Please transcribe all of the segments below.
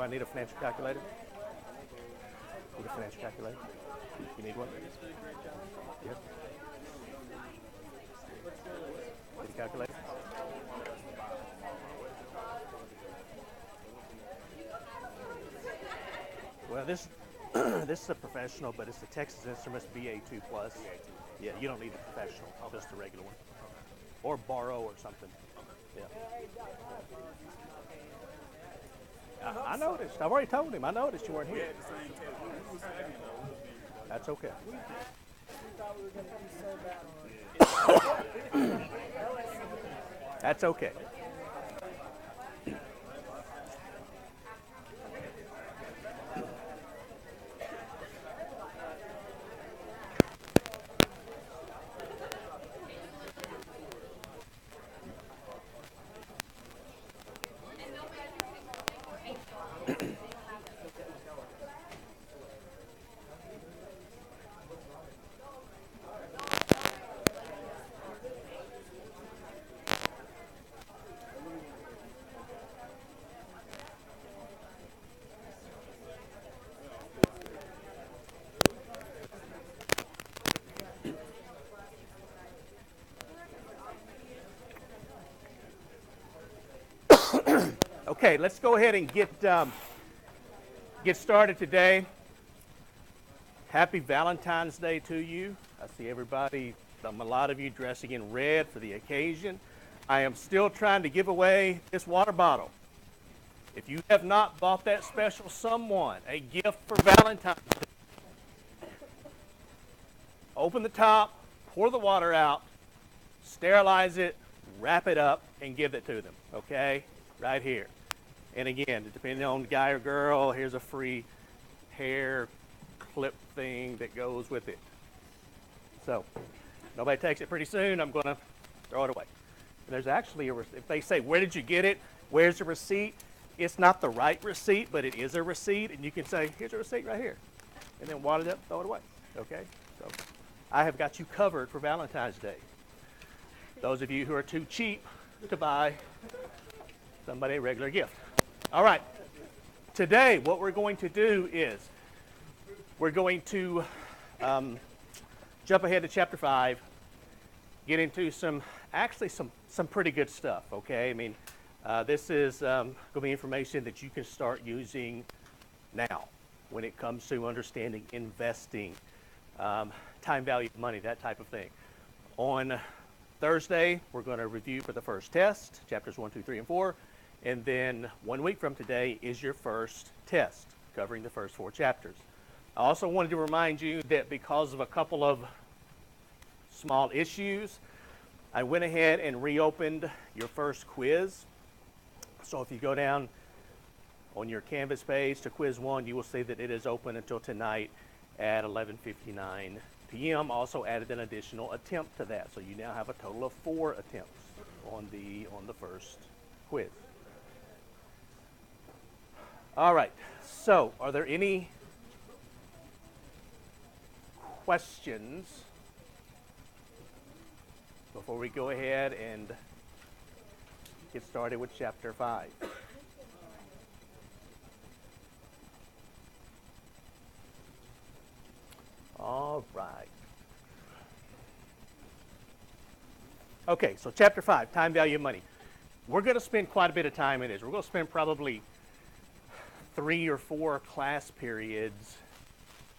Anybody need a financial calculator? Need a financial calculator? You need one? Yes. Need a calculator? Well, this this is a professional, but it's the Texas Instruments BA2 Plus. Yeah, you don't need the professional, just the regular one, or borrow or something. Yeah. I noticed. I've already told him. I noticed you weren't here. That's okay. That's okay. Okay, let's go ahead and get started today. Happy Valentine's Day to you. I see everybody, a lot of you dressing in red for the occasion. I am still trying to give away this water bottle. If you have not bought that special someone a gift for Valentine's Day, open the top, pour the water out, sterilize it, wrap it up, and give it to them, okay? Right here. And again, depending on guy or girl, here's a free hair clip thing that goes with it. So, nobody takes it pretty soon, I'm going to throw it away. And there's actually if they say, where did you get it? Where's the receipt? It's not the right receipt, but it is a receipt, and you can say, here's a receipt right here. And then wad it up, throw it away, okay? So, I have got you covered for Valentine's Day. Those of you who are too cheap to buy somebody a regular gift. All right, today what we're going to do is we're going to jump ahead to chapter 5, get into some pretty good stuff, okay? I mean, this is going to be information that you can start using now when it comes to understanding investing, time value of money, that type of thing. On Thursday, we're going to review for the first test, chapters 1, 2, 3, and 4. And then 1 week from today is your first test, covering the first 4 chapters. I also wanted to remind you that because of a couple of small issues, I went ahead and reopened your first quiz. So if you go down on your Canvas page to quiz 1, you will see that it is open until tonight at 11:59 p.m. Also added an additional attempt to that. So you now have a total of 4 attempts on the first quiz. All right, so are there any questions before we go ahead and get started with chapter 5? All right. Okay, so chapter 5, time value of money. We're going to spend quite a bit of time in this. We're going to spend probably 3 or 4 class periods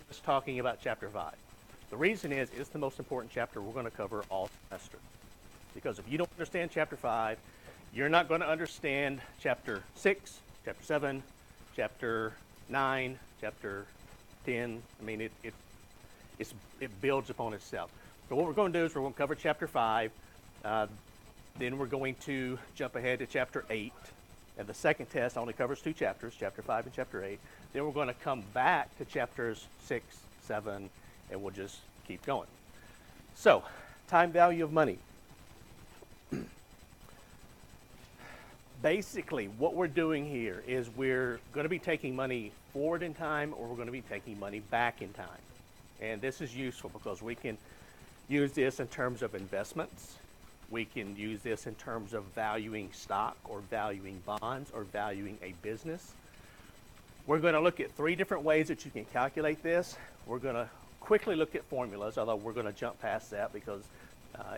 just talking about chapter 5. The reason is it's the most important chapter we're going to cover all semester. Because if you don't understand chapter 5, you're not going to understand chapter 6, chapter 7, chapter 9, chapter 10. I mean, it builds upon itself. So what we're going to do is we're going to cover chapter 5. Then we're going to jump ahead to chapter 8. And the second test only covers 2 chapters, chapter 5 and chapter 8. Then we're going to come back to chapters 6, 7, and we'll just keep going. So, time value of money. Basically, what we're doing here is we're going to be taking money forward in time, or we're going to be taking money back in time. And this is useful because we can use this in terms of investments. We can use this in terms of valuing stock or valuing bonds or valuing a business. We're going to look at 3 different ways that you can calculate this. We're going to quickly look at formulas, although we're going to jump past that because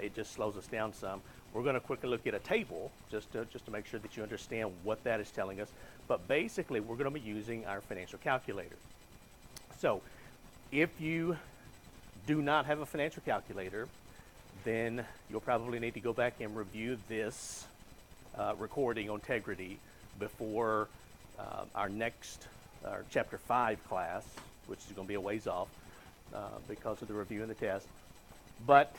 it just slows us down some. We're going to quickly look at a table just to make sure that you understand what that is telling us. But basically, we're going to be using our financial calculator. So if you do not have a financial calculator, then you'll probably need to go back and review this recording on Tegrity before our next Chapter 5 class, which is going to be a ways off because of the review and the test. But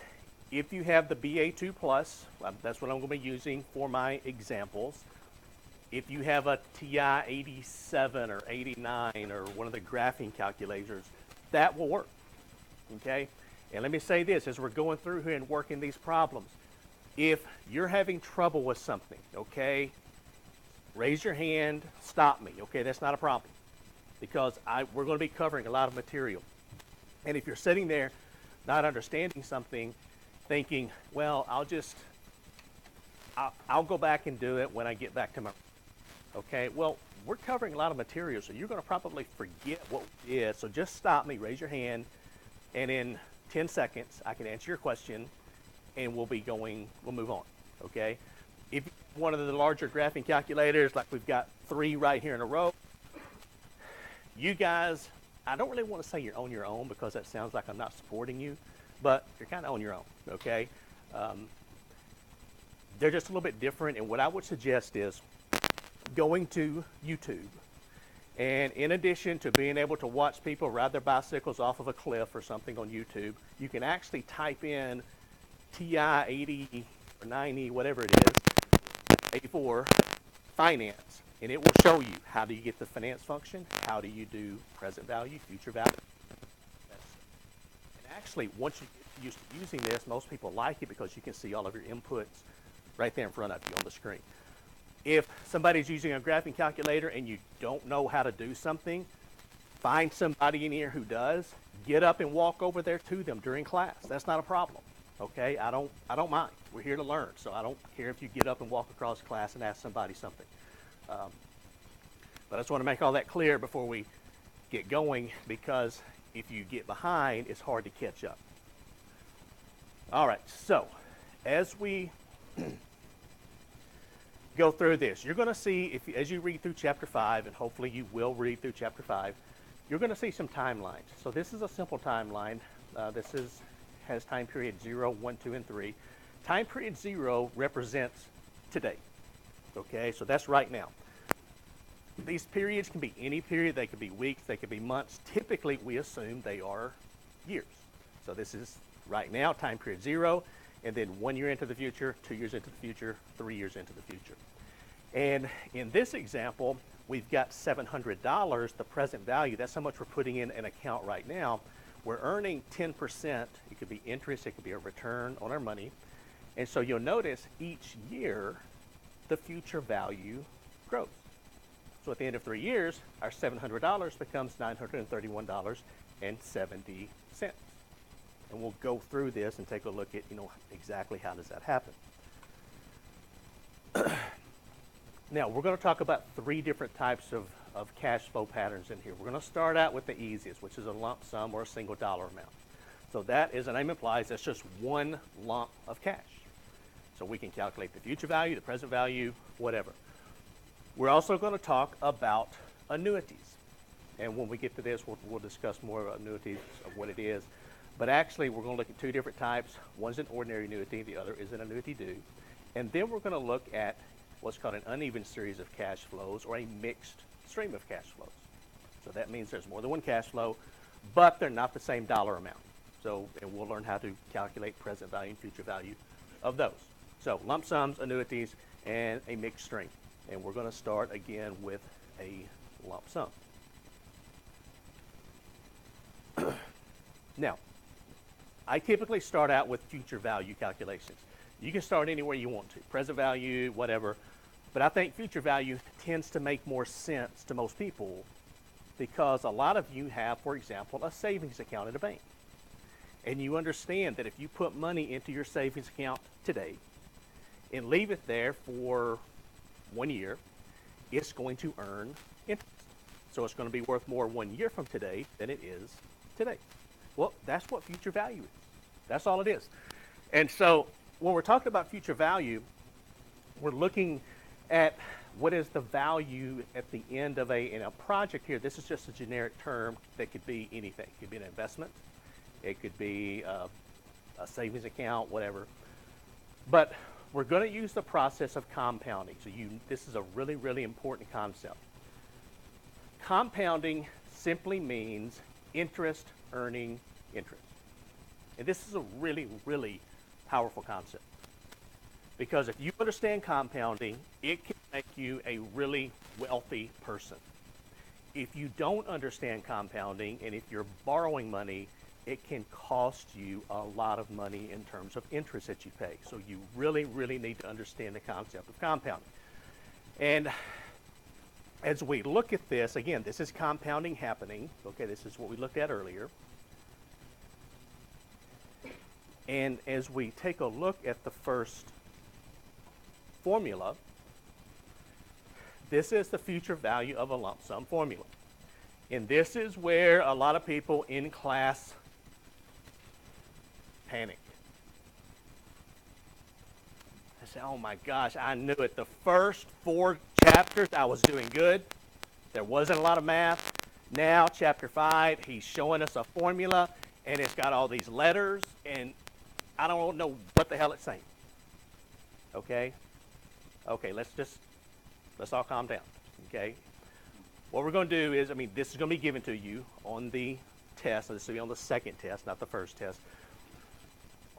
if you have the BA2 Plus, that's what I'm going to be using for my examples. If you have a TI 87 or 89 or one of the graphing calculators, that will work, okay? And let me say this, as we're going through here and working these problems, if you're having trouble with something, okay, raise your hand, stop me, okay? That's not a problem because we're going to be covering a lot of material. And if you're sitting there not understanding something, thinking, well, I'll go back and do it when I get back to my, okay? Well, we're covering a lot of material, so you're going to probably forget what we did. So just stop me, raise your hand, and in 10 seconds, I can answer your question, and we'll move on, okay? If one of the larger graphing calculators, like we've got 3 right here in a row, you guys, I don't really want to say you're on your own because that sounds like I'm not supporting you, but you're kind of on your own, okay? They're just a little bit different, and what I would suggest is going to YouTube, and in addition to being able to watch people ride their bicycles off of a cliff or something on YouTube, you can actually type in TI 80 or 90, whatever it is, 84, finance, and it will show you how do you get the finance function, how do you do present value, future value. And actually, once you get used to using this, most people like it because you can see all of your inputs right there in front of you on the screen. If somebody's using a graphing calculator and you don't know how to do something, find somebody in here who does. Get up and walk over there to them during class. That's not a problem, okay? I don't mind. We're here to learn, so I don't care if you get up and walk across class and ask somebody something. But I just want to make all that clear before we get going, because if you get behind, it's hard to catch up. All right, so as we go through this, you're going to see, as you read through Chapter 5, and hopefully you will read through Chapter 5, you're going to see some timelines. So this is a simple timeline. Has time period 0, 1, 2, and 3. Time period 0 represents today. Okay, so that's right now. These periods can be any period. They could be weeks. They could be months. Typically, we assume they are years. So this is right now, time period 0, and then 1 year into the future, 2 years into the future, 3 years into the future. And in this example, we've got $700, the present value. That's how much we're putting in an account right now. We're earning 10%. It could be interest. It could be a return on our money. And so you'll notice each year, the future value grows. So at the end of 3 years, our $700 becomes $931.70. And we'll go through this and take a look at, exactly how does that happen. Now, we're going to talk about 3 different types of cash flow patterns in here. We're going to start out with the easiest, which is a lump sum or a single dollar amount. So that, as the name implies, that's just one lump of cash. So we can calculate the future value, the present value, whatever. We're also going to talk about annuities. And when we get to this, we'll discuss more about annuities, of what it is. But actually, we're going to look at 2 different types. One's an ordinary annuity, the other is an annuity due. And then we're going to look at what's called an uneven series of cash flows, or a mixed stream of cash flows. So that means there's more than one cash flow, but they're not the same dollar amount. So, and we'll learn how to calculate present value and future value of those. So lump sums, annuities, and a mixed stream. And we're going to start again with a lump sum. Now, I typically start out with future value calculations. You can start anywhere you want to, present value, whatever, but I think future value tends to make more sense to most people because a lot of you have, for example, a savings account at a bank. And you understand that if you put money into your savings account today and leave it there for 1 year, it's going to earn interest. So it's going to be worth more 1 year from today than it is today. Well, that's what future value is. That's all it is. And so when we're talking about future value, we're looking at what is the value at the end of in a project here. This is just a generic term that could be anything. It could be an investment. It could be a savings account, whatever. But we're going to use the process of compounding. So this is a really, really important concept. Compounding simply means interest earning interest. And this is a really, really powerful concept. Because if you understand compounding, it can make you a really wealthy person. If you don't understand compounding, and if you're borrowing money, it can cost you a lot of money in terms of interest that you pay. So you really, really need to understand the concept of compounding. And as we look at this, again, this is compounding happening. Okay, this is what we looked at earlier. And as we take a look at the first formula, this is the future value of a lump sum formula. And this is where a lot of people in class panic. I say, oh my gosh, I knew it. The first 4 chapters, I was doing good. There wasn't a lot of math. Now, chapter 5, he's showing us a formula, and it's got all these letters, and I don't know what the hell it's saying. Okay? Okay, let's all calm down. Okay? What we're going to do is, this is going to be given to you on the test. This will be on the second test, not the first test.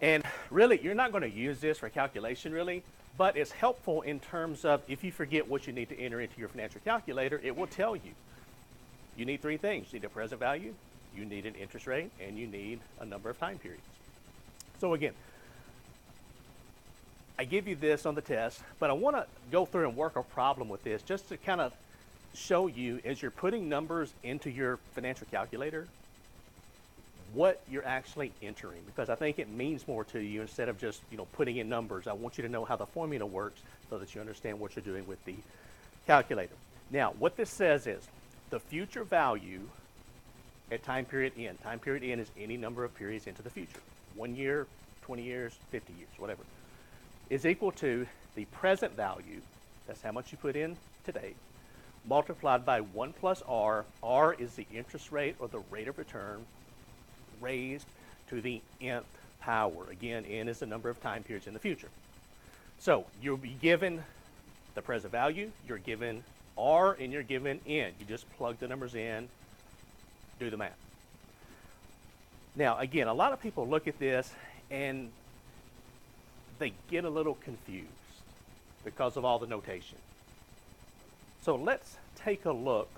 And really, you're not going to use this for calculation, really, but it's helpful in terms of if you forget what you need to enter into your financial calculator, it will tell you. You need 3 things. You need a present value, you need an interest rate, and you need a number of time periods. So again, I give you this on the test, but I want to go through and work a problem with this just to kind of show you as you're putting numbers into your financial calculator, what you're actually entering, because I think it means more to you instead of just putting in numbers. I want you to know how the formula works so that you understand what you're doing with the calculator. Now, what this says is the future value at time period n. Time period n is any number of periods into the future. 1 year, 20 years, 50 years, whatever, is equal to the present value, that's how much you put in today, multiplied by 1 plus r. R is the interest rate or the rate of return raised to the nth power. Again, n is the number of time periods in the future. So you'll be given the present value, you're given r, and you're given n. You just plug the numbers in, do the math. Now, again, a lot of people look at this and they get a little confused because of all the notation. So let's take a look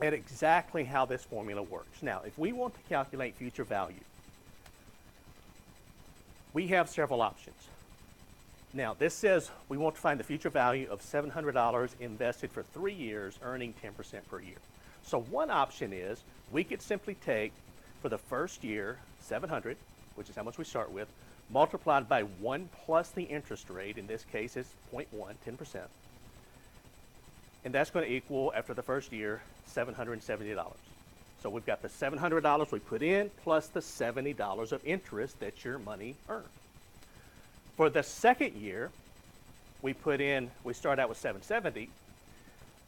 at exactly how this formula works. Now, if we want to calculate future value, we have several options. Now, this says we want to find the future value of $700 invested for 3 years, earning 10% per year. So one option is we could simply take, for the first year, 700, which is how much we start with, multiplied by 1 plus the interest rate. In this case, it's 0.1, 10%. And that's going to equal, after the first year, $770. So we've got the $700 we put in plus the $70 of interest that your money earned. For the second year, we start out with $770,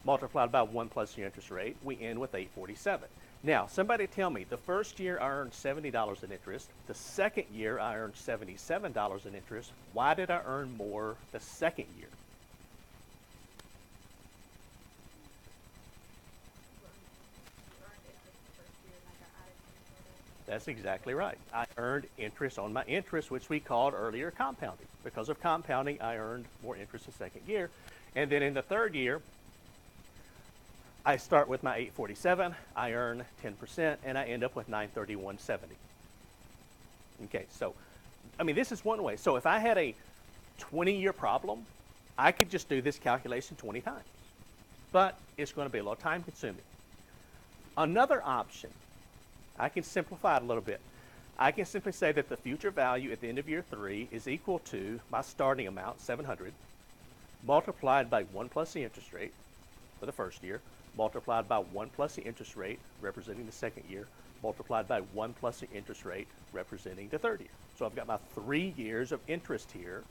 multiplied by 1 plus the interest rate, we end with $847. Now, somebody tell me, the first year I earned $70 in interest, the second year I earned $77 in interest. Why did I earn more the second year? That's exactly right. I earned interest on my interest, which we called earlier compounding. Because of compounding, I earned more interest the second year. And then in the third year, I start with my 847, I earn 10%, and I end up with 931.70. Okay, so, this is one way. So if I had a 20-year problem, I could just do this calculation 20 times. But it's going to be a little time consuming. Another option, I can simplify it a little bit. I can simply say that the future value at the end of year 3 is equal to my starting amount, 700, multiplied by 1 plus the interest rate for the first year, multiplied by 1 plus the interest rate, representing the second year, multiplied by 1 plus the interest rate, representing the third year. So I've got my 3 years of interest here.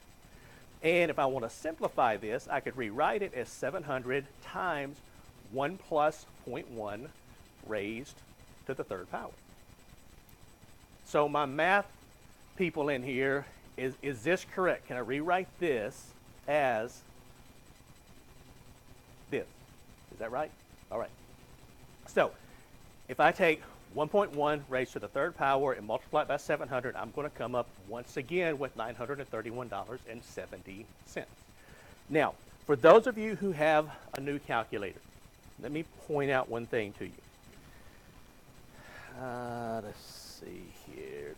And if I want to simplify this, I could rewrite it as 700 times 1 plus 0.1 raised to the third power. So my math people in here, is this correct? Can I rewrite this as this? Is that right? All right. So if I take 1.1 raised to the third power and multiply it by 700, I'm going to come up once again with $931.70. Now, for those of you who have a new calculator, let me point out one thing to you. Let's see here.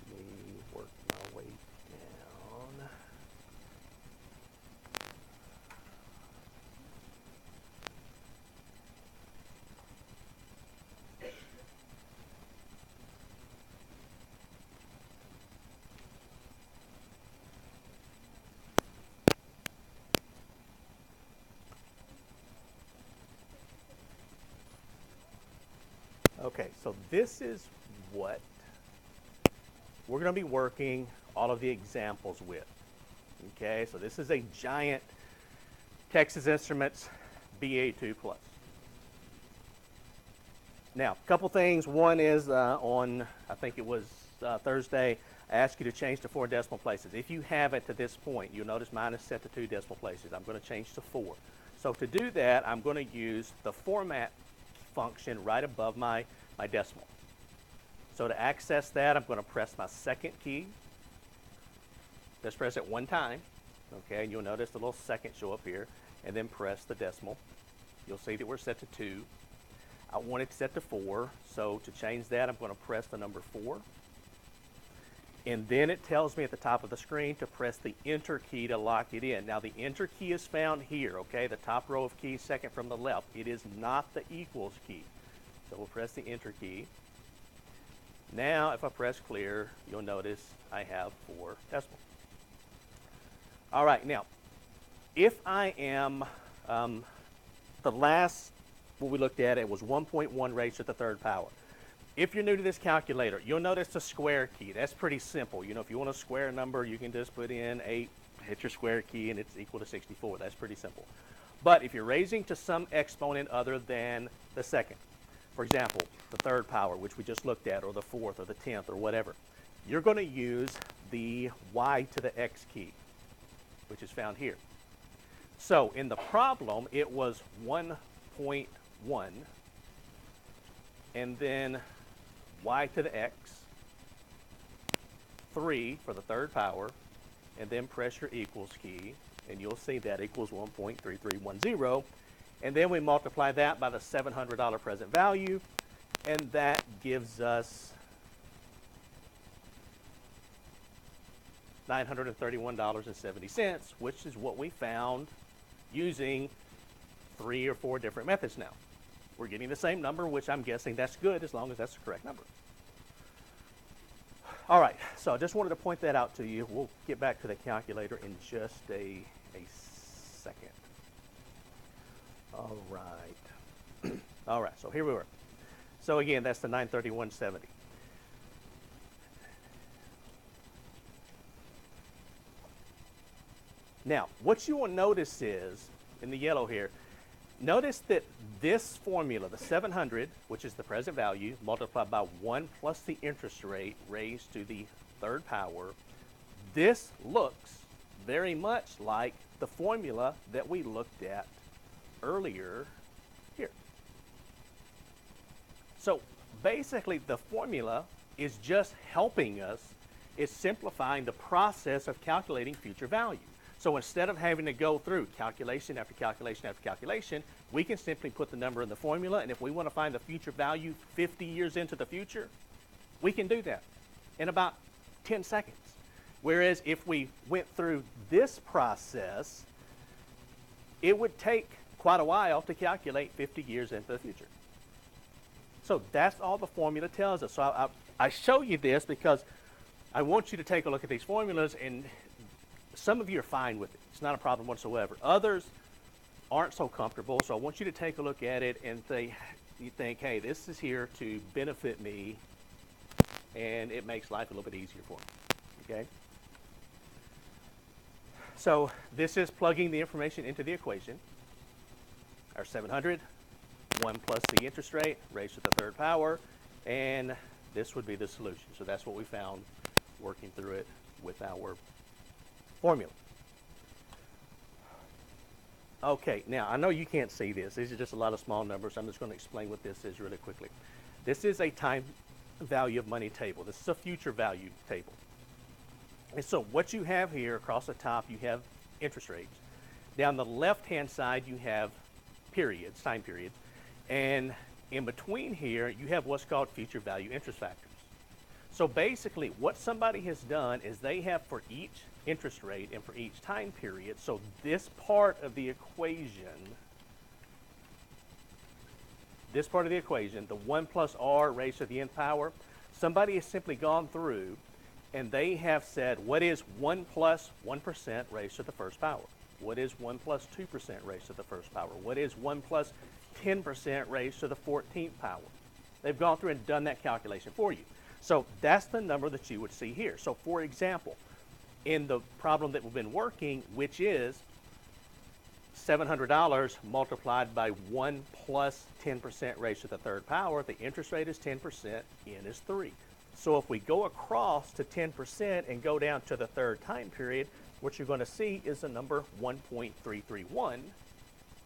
Let me work my way down. Okay, so this is what we're going to be working all of the examples with. Okay, so this is a giant Texas Instruments BA2 Plus. Now, a couple things. One is on, I think it was Thursday, I asked you to change to 4 decimal places. If you haven't to this point, you'll notice mine is set to 2 decimal places. I'm going to change to 4. So to do that, I'm going to use the format function right above my decimal. So to access that, I'm going to press my second key. Just press it one time, okay, and you'll notice the little second show up here, and then press the decimal. You'll see that we're set to 2. I want it set to 4, so to change that, I'm going to press the number 4. And then it tells me at the top of the screen to press the Enter key to lock it in. Now, the Enter key is found here, okay, the top row of keys, second from the left. It is not the equals key. So we'll press the Enter key. Now, if I press Clear, you'll notice I have 4 decimals. All right, now, if I am, the last, what we looked at, it was 1.1 raised to the third power. If you're new to this calculator, you'll notice the square key. That's pretty simple. You know, if you want a square number, you can just put in 8, hit your square key, and it's equal to 64. That's pretty simple. But if you're raising to some exponent other than the second, for example, the third power, which we just looked at, or the fourth, or the 10th, or whatever, you're going to use the y to the x key, which is found here. So in the problem, it was 1.1, and then y to the x, 3 for the third power, and then press your equals key, and you'll see that equals 1.3310. And then we multiply that by the $700 present value, and that gives us $931.70, which is what we found using 3 or 4 different methods now. We're getting the same number, which I'm guessing that's good as long as that's the correct number. All right, so I just wanted to point that out to you. We'll get back to the calculator in just a second. All right. All right, so here we were. So again, that's the 931.70. Now, what you will notice is, in the yellow here, notice that this formula, the 700, which is the present value, multiplied by 1 plus the interest rate raised to the third power, this looks very much like the formula that we looked at earlier here. So basically, the formula is just helping us. It's simplifying the process of calculating future value. So instead of having to go through calculation after calculation after calculation, we can simply put the number in the formula, and if we want to find the future value 50 years into the future, we can do that in about 10 seconds. Whereas if we went through this process, it would take quite a while to calculate 50 years into the future. So that's all the formula tells us. So I show you this because I want you to take a look at these formulas, and some of you are fine with it. It's not a problem whatsoever. Others aren't so comfortable, so I want you to take a look at it and you think, hey, this is here to benefit me, and it makes life a little bit easier for me, okay? So this is plugging the information into the equation. Our 700, 1 plus the interest rate raised to the third power, and this would be the solution. So that's what we found working through it with our formula. Okay, now I know you can't see this. These are just a lot of small numbers. I'm just going to explain what this is really quickly. This is a time value of money table. This is a future value table. And so what you have here across the top, you have interest rates. Down the left-hand side, you have periods, time periods. And in between here, you have what's called future value interest factors. So basically, what somebody has done is they have for each interest rate and for each time period, so this part of the equation, the 1 plus r raised to the nth power, somebody has simply gone through and they have said, what is 1 plus 1% raised to the first power? What is 1 plus 2% raised to the first power? What is 1 plus 10% raised to the 14th power? They've gone through and done that calculation for you. So that's the number that you would see here. So for example, in the problem that we've been working, which is $700 multiplied by 1 plus 10% raised to the third power, the interest rate is 10%, n is 3. So if we go across to 10% and go down to the third time period, what you're going to see is the number 1.331,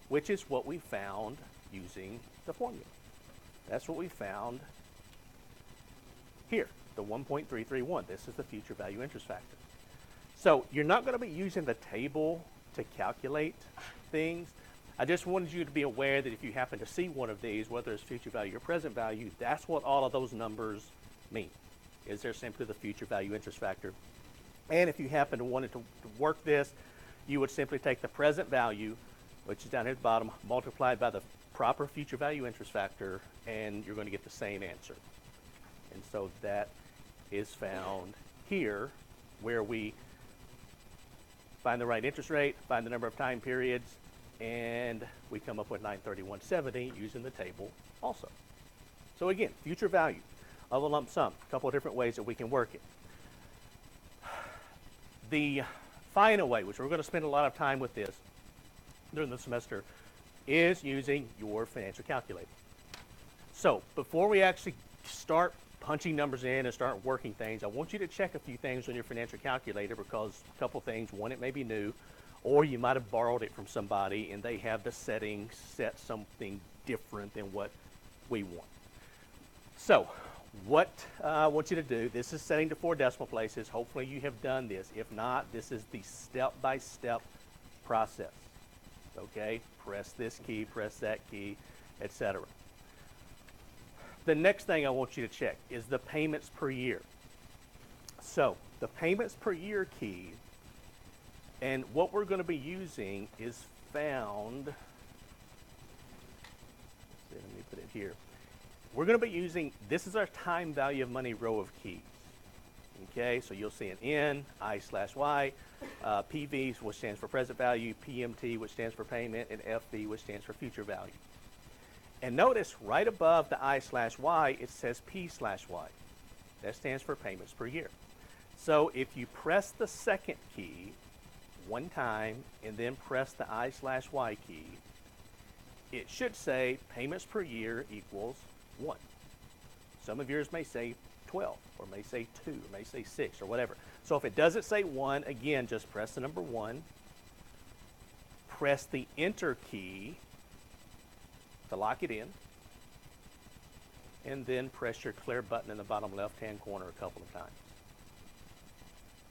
which is what we found using the formula. That's what we found here, the 1.331. This is the future value interest factor. So you're not going to be using the table to calculate things. I just wanted you to be aware that if you happen to see one of these, whether it's future value or present value, that's what all of those numbers mean. Is there simply the future value interest factor? And if you happen to want it to work this, you would simply take the present value, which is down here at the bottom, multiplied by the proper future value interest factor, and you're going to get the same answer. And so that is found here, where we find the right interest rate, find the number of time periods, and we come up with 931.70 using the table also. So again, future value of a lump sum, a couple of different ways that we can work it. The final way, which we're going to spend a lot of time with this during the semester, is using your financial calculator. So before we actually start punching numbers in and start working things, I want you to check a few things on your financial calculator, because a couple things. One, it may be new, or you might have borrowed it from somebody and they have the settings set something different than what we want. So what I want you to do, this is setting to 4 decimal places. Hopefully you have done this. If not, this is the step-by-step process. Okay, press this key, press that key, etc. The next thing I want you to check is the payments per year. So the payments per year key, and what we're going to be using is found, let me put it here. We're going to be using, this is our time value of money row of keys. Okay, so you'll see an N, I/Y, PV, which stands for present value, PMT, which stands for payment, and FV, which stands for future value. And notice right above the I/Y, it says P/Y. That stands for payments per year. So if you press the second key one time and then press the I/Y key, it should say payments per year equals 1. Some of yours may say 12, or may say 2, or may say 6, or whatever. So if it doesn't say 1, again, just press the number 1, press the Enter key to lock it in, and then press your clear button in the bottom left-hand corner a couple of times.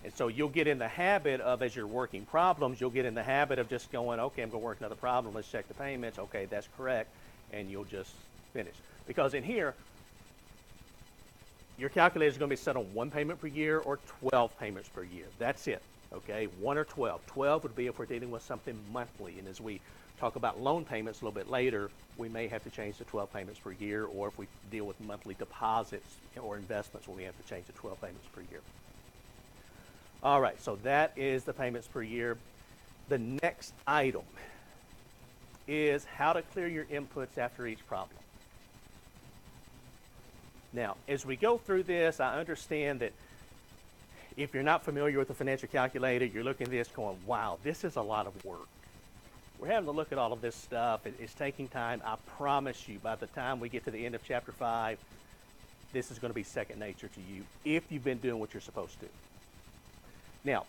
And so you'll get in the habit of, as you're working problems, you'll get in the habit of just going, okay, I'm going to work another problem, let's check the payments, okay, that's correct, and you'll just finish. Because in here, your calculator is going to be set on 1 payment per year or 12 payments per year. That's it, okay, 1 or 12. 12 would be if we're dealing with something monthly, and as we talk about loan payments a little bit later, we may have to change to 12 payments per year, or if we deal with monthly deposits or investments, we have to change to 12 payments per year. All right, so that is the payments per year. The next item is how to clear your inputs after each problem. Now, as we go through this, I understand that if you're not familiar with the financial calculator, you're looking at this going, wow, this is a lot of work. We're having to look at all of this stuff. It's taking time. I promise you, by the time we get to the end of chapter 5, this is going to be second nature to you if you've been doing what you're supposed to. Now,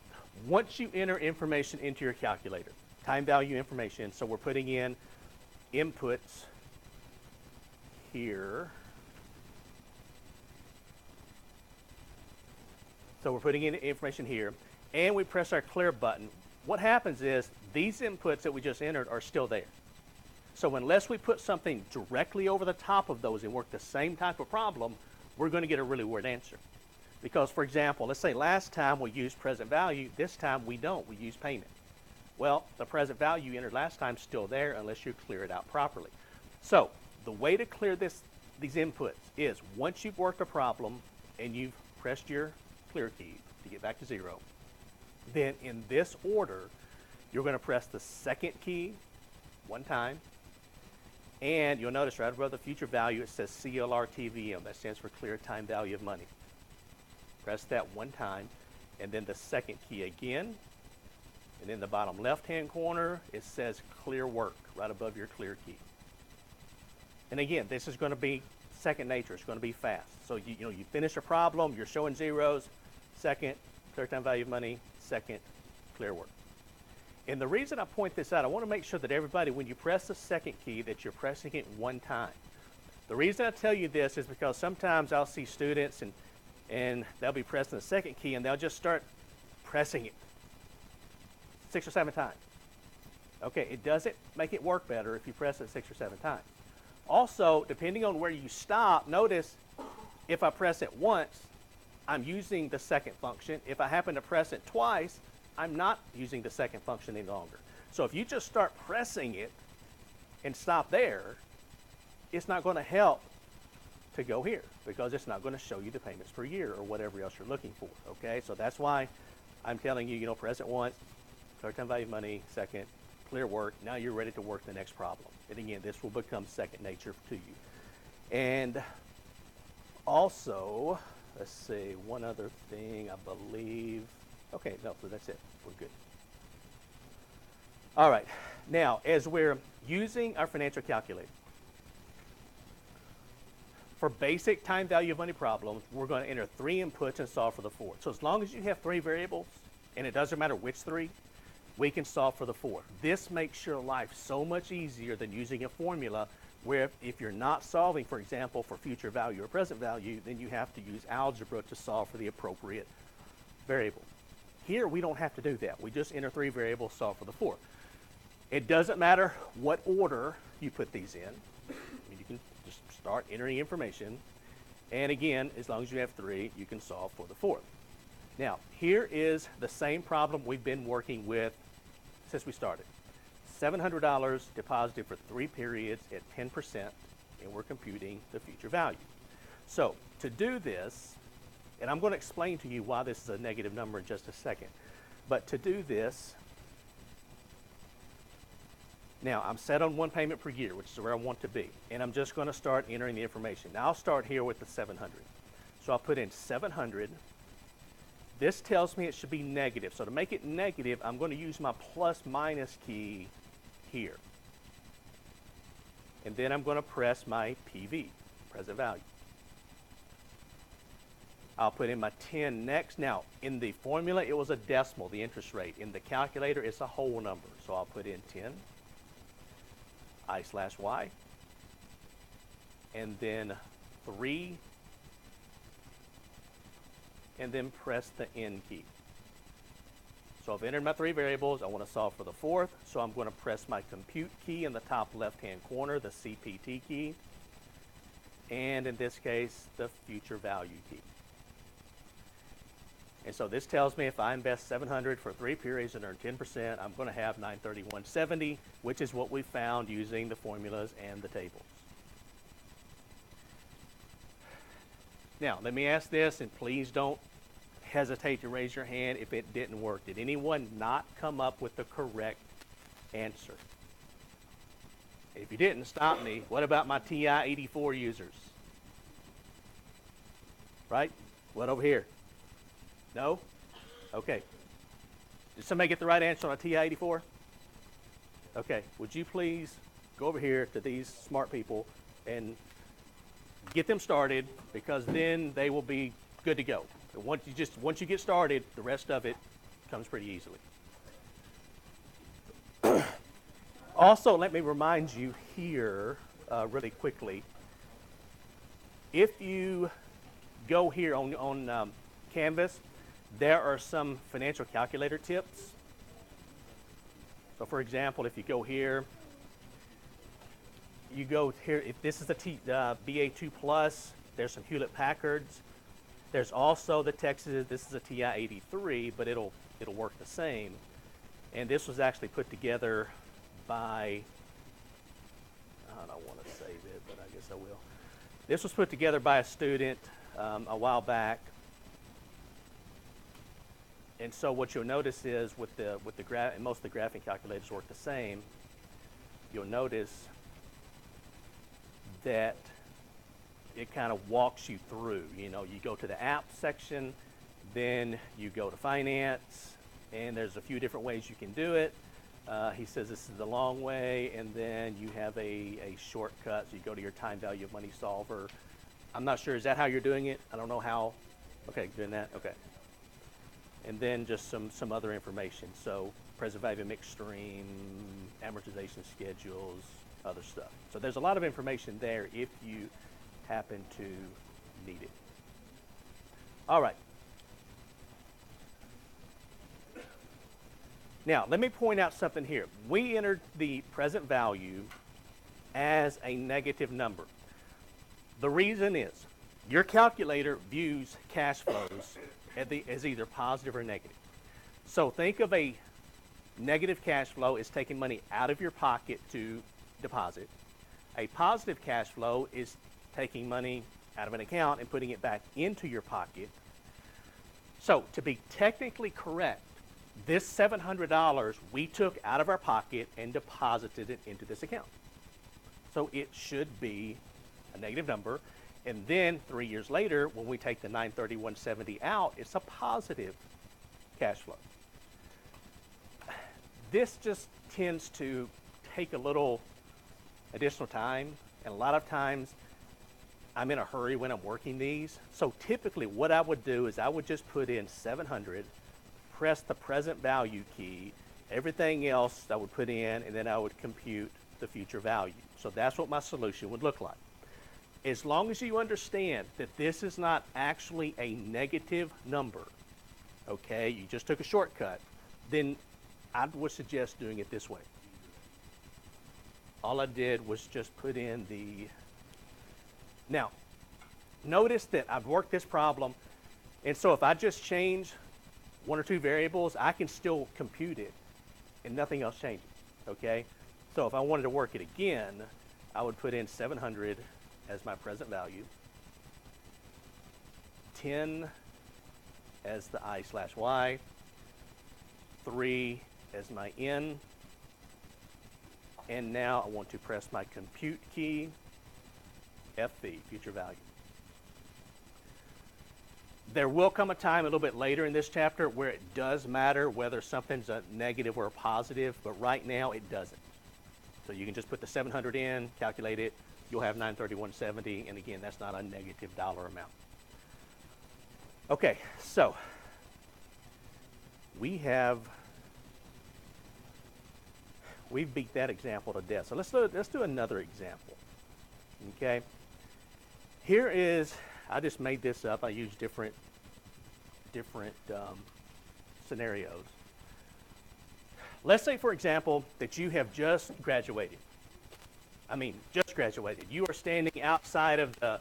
once you enter information into your calculator, time value information, so we're putting in inputs here. So we're putting in information here, and we press our clear button. What happens is these inputs that we just entered are still there. So unless we put something directly over the top of those and work the same type of problem, we're going to get a really weird answer. Because, for example, let's say last time we used present value, this time we don't, we use payment. Well, the present value you entered last time is still there unless you clear it out properly. So the way to clear these inputs is once you've worked a problem and you've pressed your clear key to get back to 0, then in this order, you're going to press the second key one time, and you'll notice right above the future value it says CLRTVM. That stands for clear time value of money. Press that one time, and then the second key again, and in the bottom left-hand corner it says clear work right above your clear key. And again, this is going to be second nature. It's going to be fast. So you finish a problem, you're showing zeros, second, clear time value of money, second, clear work. And the reason I point this out, I want to make sure that everybody, when you press the second key, that you're pressing it one time. The reason I tell you this is because sometimes I'll see students and they'll be pressing the second key and they'll just start pressing it 6 or 7 times. Okay, it doesn't make it work better if you press it 6 or 7 times. Also, depending on where you stop, notice if I press it once, I'm using the second function. If I happen to press it twice, I'm not using the second function any longer. So if you just start pressing it and stop there, it's not going to help to go here because it's not going to show you the payments per year or whatever else you're looking for. Okay, so that's why I'm telling you, press it once, clear time value of money, second, clear work. Now you're ready to work the next problem. And again, this will become second nature to you. And also, let's see, one other thing, I believe. Okay, no, so that's it. We're good. All right. Now, as we're using our financial calculator, for basic time value of money problems, we're going to enter 3 inputs and solve for the 4th. So as long as you have 3 variables, and it doesn't matter which 3, we can solve for the 4th. This makes your life so much easier than using a formula where if you're not solving, for example, for future value or present value, then you have to use algebra to solve for the appropriate variable. Here, we don't have to do that. We just enter 3 variables, solve for the 4th. It doesn't matter what order you put these in. You can just start entering information. And again, as long as you have 3, you can solve for the 4th. Now, here is the same problem we've been working with since we started. $700 deposited for 3 periods at 10%, and we're computing the future value. So to do this, and I'm going to explain to you why this is a negative number in just a second, but to do this, now I'm set on 1 payment per year, which is where I want to be, and I'm just going to start entering the information. Now I'll start here with the 700. So I'll put in 700. This tells me it should be negative. So to make it negative, I'm going to use my plus minus key here. And then I'm going to press my PV, present value. I'll put in my 10 next. Now, in the formula, it was a decimal, the interest rate. In the calculator, it's a whole number. So I'll put in 10, I/Y, and then 3, and then press the N key. So I've entered my 3 variables. I want to solve for the 4th, so I'm going to press my compute key in the top left-hand corner, the CPT key, and in this case, the future value key. And so this tells me if I invest 700 for 3 periods and earn 10%, I'm going to have 931.70, which is what we found using the formulas and the tables. Now, let me ask this, and please don't hesitate to raise your hand if it didn't work. Did anyone not come up with the correct answer? If you didn't, stop me. What about my TI-84 users? Right? What over here? No? Okay. Did somebody get the right answer on a TI-84? Okay. Would you please go over here to these smart people and get them started, because then they will be good to go. Once you get started, the rest of it comes pretty easily. Also, let me remind you here really quickly, if you go here on Canvas, there are some financial calculator tips. So for example, if you go here, if this is the BA2 Plus, there's some Hewlett Packards. There's also the Texas, this is a TI-83, but it'll work the same. And this was actually put together by, I don't want to save it, but I guess I will. This was put together by a student a while back. And so what you'll notice is with the graph, and most of the graphing calculators work the same, you'll notice that it kind of walks you through. You know, you go to the app section, then you go to finance, and there's a few different ways you can do it. He says this is the long way, and then you have a shortcut. So you go to your time value of money solver. I'm not sure, is that how you're doing it? I don't know how. Okay, doing that, okay. And then just some other information. So present value mixed stream, amortization schedules, other stuff. So there's a lot of information there if you happen to need it. All right. Now, let me point out something here. We entered the present value as a negative number. The reason is your calculator views cash flows as either positive or negative. So think of a negative cash flow as taking money out of your pocket to deposit. A positive cash flow is taking money out of an account and putting it back into your pocket. So to be technically correct, this $700 we took out of our pocket and deposited it into this account. So it should be a negative number. And then 3 years later, when we take the $931.70 out, it's a positive cash flow. This just tends to take a little additional time, and a lot of times I'm in a hurry when I'm working these. So typically what I would do is I would just put in 700, press the present value key, everything else I would put in, and then I would compute the future value. So that's what my solution would look like. As long as you understand that this is not actually a negative number, okay, you just took a shortcut, then I would suggest doing it this way. All I did was just put in the, now, notice that I've worked this problem, and so if I just change one or two variables, I can still compute it, and nothing else changes, okay? So if I wanted to work it again, I would put in 700 as my present value, 10 as the I/Y, 3 as my N, and now I want to press my compute key, FV, future value. There will come a time a little bit later in this chapter where it does matter whether something's a negative or a positive, but right now it doesn't. So you can just put the 700 in, calculate it, you'll have 931.70, and again, that's not a negative dollar amount. Okay, so we've beat that example to death. So let's do another example. Okay, here is, I just made this up. I used different scenarios. Let's say, for example, that you have just graduated. I mean, just graduated. You are standing outside of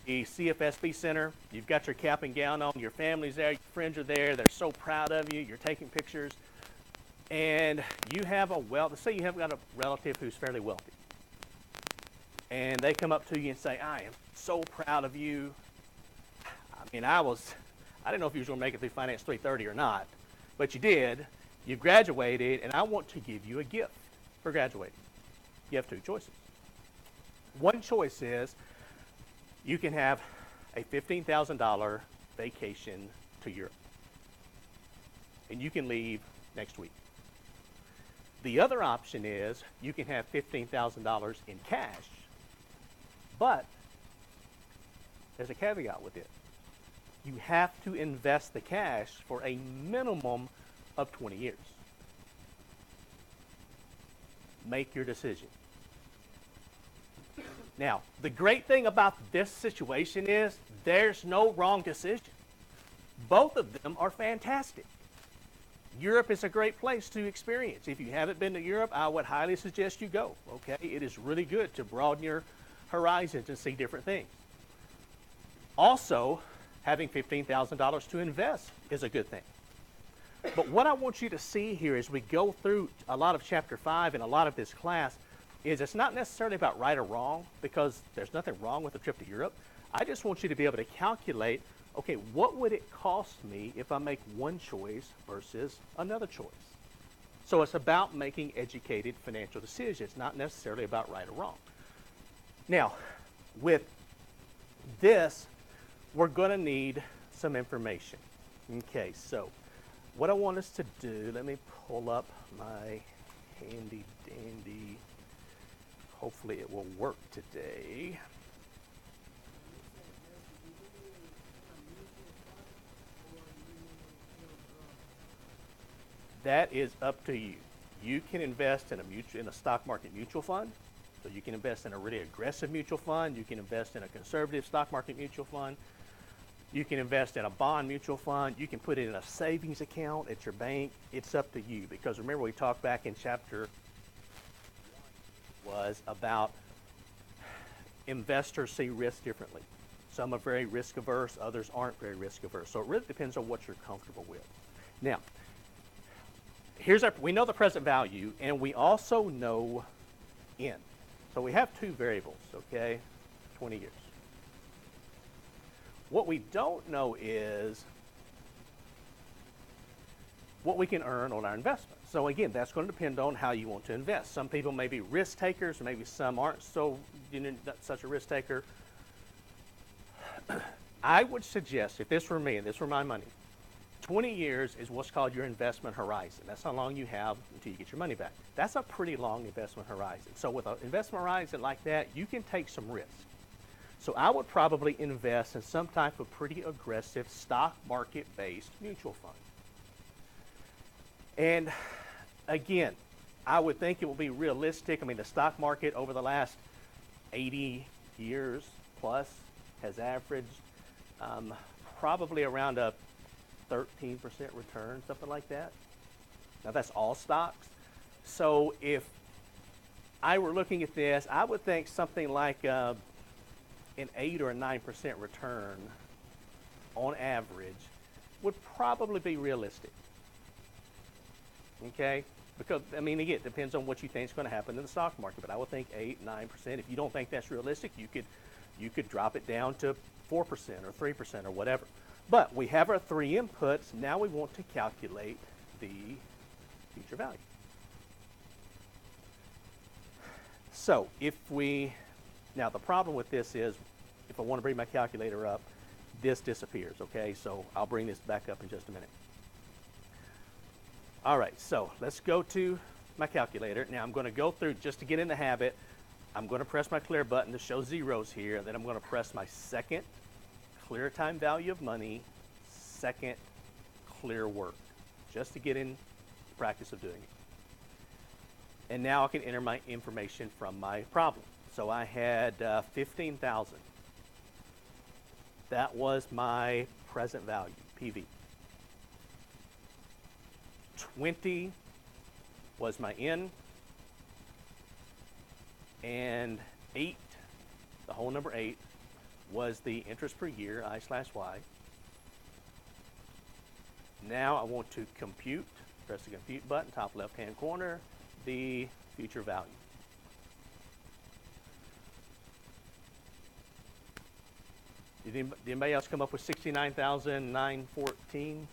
the CFSB Center. You've got your cap and gown on. Your family's there. Your friends are there. They're so proud of you. You're taking pictures. And you have let's say you have got a relative who's fairly wealthy. And they come up to you and say, I am so proud of you. I mean, I didn't know if you was going to make it through Finance 330 or not, but you did. You've graduated, and I want to give you a gift for graduating. You have two choices. One choice is you can have a $15,000 vacation to Europe, and you can leave next week. The other option is you can have $15,000 in cash, but there's a caveat with it. You have to invest the cash for a minimum of 20 years. Make your decision. Now, the great thing about this situation is there's no wrong decision. Both of them are fantastic. Europe is a great place to experience. If you haven't been to Europe, I would highly suggest you go. Okay, it is really good to broaden your horizons and see different things. Also, having $15,000 to invest is a good thing. But what I want you to see here as we go through a lot of Chapter 5 and a lot of this class is it's not necessarily about right or wrong, because there's nothing wrong with a trip to Europe. I just want you to be able to calculate, okay, what would it cost me if I make one choice versus another choice? So it's about making educated financial decisions, not necessarily about right or wrong. Now, with this, we're going to need some information. Okay, so what I want us to do, let me pull up my handy dandy, hopefully it will work today. That is up to you. You can invest in a stock market mutual fund. So you can invest in a really aggressive mutual fund. You can invest in a conservative stock market mutual fund. You can invest in a bond mutual fund. You can put it in a savings account at your bank. It's up to you, because remember we talked back in chapter was about investors see risk differently. Some are very risk averse, others aren't very risk averse. So it really depends on what you're comfortable with. Now, we know the present value, and we also know N. So we have two variables, okay, 20 years. What we don't know is what we can earn on our investment. So again, that's going to depend on how you want to invest. Some people may be risk takers, maybe some aren't not such a risk taker. I would suggest, if this were me and this were my money, 20 years is what's called your investment horizon. That's how long you have until you get your money back. That's a pretty long investment horizon. So with an investment horizon like that, you can take some risk. So I would probably invest in some type of pretty aggressive stock market-based mutual fund. And again, I would think it will be realistic. I mean, the stock market over the last 80 years plus has averaged probably around a 13% return, something like that. Now that's all stocks. So if I were looking at this, I would think something like an 8 or a 9% return on average would probably be realistic. Okay? Because, I mean, again, it depends on what you think is going to happen in the stock market, but I would think 8, 9%. If you don't think that's realistic, you could drop it down to 4% or 3% or whatever. But we have our three inputs. Now we want to calculate the future value. So now the problem with this is, if I want to bring my calculator up, this disappears, okay? So I'll bring this back up in just a minute. All right, so let's go to my calculator. Now I'm going to go through, just to get in the habit, I'm going to press my clear button to show zeros here, and then I'm going to press my second clear time value of money, second clear work, just to get in the practice of doing it. And now I can enter my information from my problem. So I had 15,000. That was my present value, PV. 20 was my N, and 8, the whole number 8, was the interest per year, I/Y. Now I want to compute, press the compute button, top left-hand corner, the future value. Did anybody else come up with 69,914?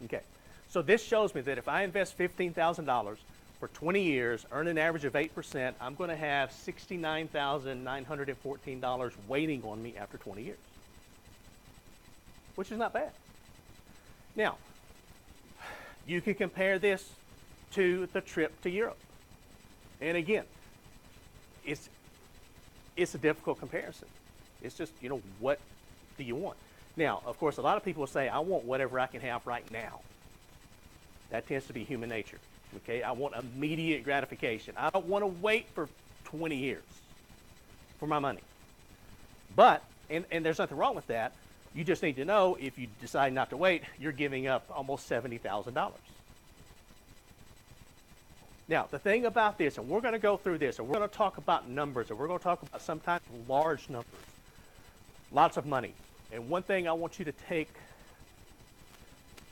Okay. So this shows me that if I invest $15,000 for 20 years, earn an average of 8%, I'm going to have $69,914 waiting on me after 20 years, which is not bad. Now, you can compare this to the trip to Europe. And again, it's a difficult comparison. It's just, what do you want? Now, of course, a lot of people will say, I want whatever I can have right now. That tends to be human nature. Okay, I want immediate gratification. I don't want to wait for 20 years for my money. But, and there's nothing wrong with that, you just need to know if you decide not to wait, you're giving up almost $70,000. Now, the thing about this, and we're going to go through this, and we're going to talk about numbers, and we're going to talk about sometimes large numbers, lots of money. And one thing I want you to take